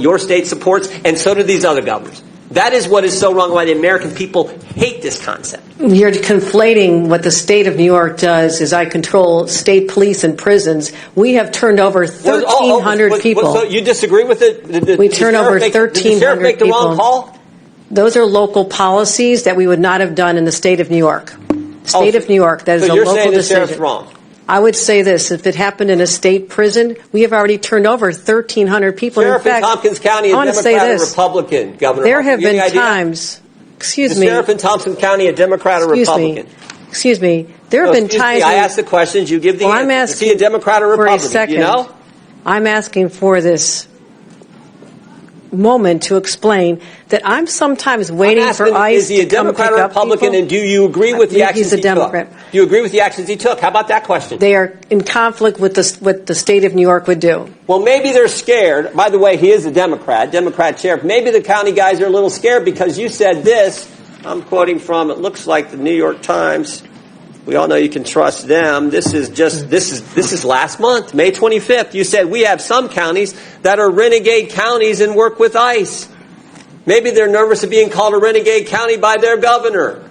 your state supports, and so do these other governors. That is what is so wrong, why the American people hate this concept. You're conflating what the state of New York does is I control state police and prisons. We have turned over 1,300 people. So you disagree with it? We turn over 1,300 people. Did the sheriff make the wrong call? Those are local policies that we would not have done in the state of New York. State of New York, that is a local decision. So you're saying the sheriff's wrong? I would say this, if it happened in a state prison, we have already turned over 1,300 people. Sheriff in Tompkins County, a Democrat or Republican, Governor? There have been times, excuse me. The sheriff in Tompkins County, a Democrat or Republican? Excuse me. There have been times. I ask the questions, you give the answer. I'm asking is he a Democrat or Republican? For a second. You know? I'm asking for this moment to explain that I'm sometimes waiting for ICE to come pick up people. Is he a Democrat or Republican, and do you agree with the actions he took? He's a Democrat. Do you agree with the actions he took? How about that question? They are in conflict with what the state of New York would do. Well, maybe they're scared. By the way, he is a Democrat sheriff. Maybe the county guys are a little scared because you said this. I'm quoting from, it looks like the New York Times. We all know you can trust them. This is last month, May 25th. You said we have some counties that are renegade counties and work with ICE. Maybe they're nervous of being called a renegade county by their governor.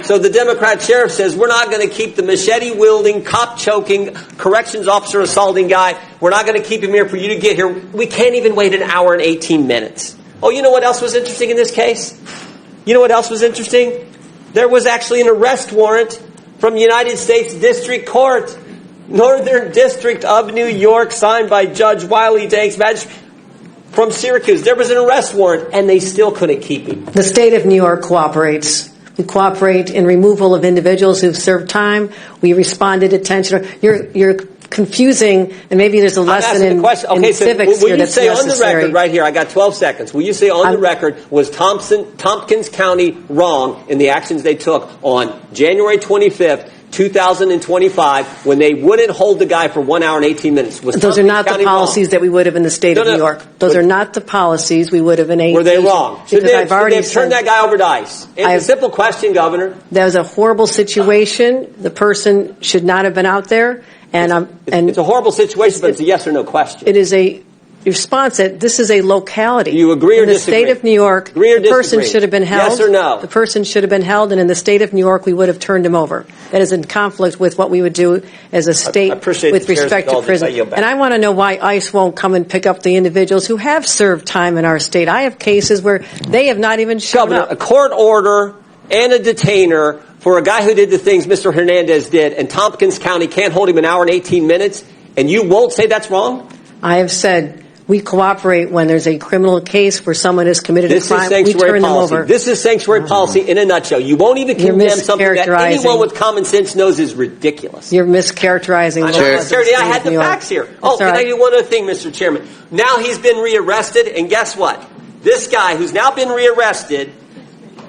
So the Democrat sheriff says, we're not going to keep the machete-wielding, cop-choking, corrections officer assaulting guy. We're not going to keep him here for you to get here. We can't even wait an hour and 18 minutes. Oh, you know what else was interesting in this case? You know what else was interesting? There was actually an arrest warrant from United States District Court, Northern District of New York, signed by Judge Wiley Danks, magistrate from Syracuse. There was an arrest warrant, and they still couldn't keep him. The state of New York cooperates. We cooperate in removal of individuals who've served time. We respond to detention. You're confusing, and maybe there's a lesson in civics here that's necessary. Will you say on the record, right here, I got 12 seconds, will you say on the record, was Tompkins County wrong in the actions they took on January 25th, 2025, when they wouldn't hold the guy for 1 hour and 18 minutes? Those are not the policies that we would have in the state of New York. Those are not the policies we would have in 18. Were they wrong? Should they have turned that guy over to ICE? It's a simple question, Governor. That was a horrible situation. The person should not have been out there. It's a horrible situation, but it's a yes or no question. It is a response that this is a locality. You agree or disagree? In the state of New York, the person should have been held. Yes or no? The person should have been held, and in the state of New York, we would have turned him over. That is in conflict with what we would do as a state with respect to prison. And I want to know why ICE won't come and pick up the individuals who have served time in our state. I have cases where they have not even shown up. A court order and a detainer for a guy who did the things Mr. Hernandez did, and Tompkins County can't hold him an hour and 18 minutes, and you won't say that's wrong? I have said we cooperate when there's a criminal case where someone has committed a crime. We turn them over. This is sanctuary policy in a nutshell. You won't even condemn something that anyone with common sense knows is ridiculous. You're mischaracterizing the laws. I had the facts here. Can I do one other thing, Mr. Chairman? Now he's been rearrested, and guess what? This guy who's now been rearrested,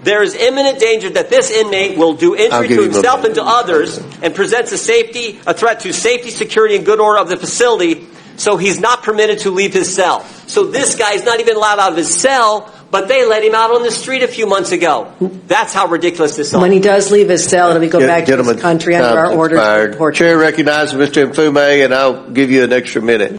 there is imminent danger that this inmate will do injury to himself and to others and presents a threat to safety, security, and good order of the facility, so he's not permitted to leave his cell. So this guy is not even allowed out of his cell, but they let him out on the street a few months ago. That's how ridiculous this is. When he does leave his cell, it'll go back to his country under our orders. Chair recognizes Mr. Mfume, and I'll give you an extra minute.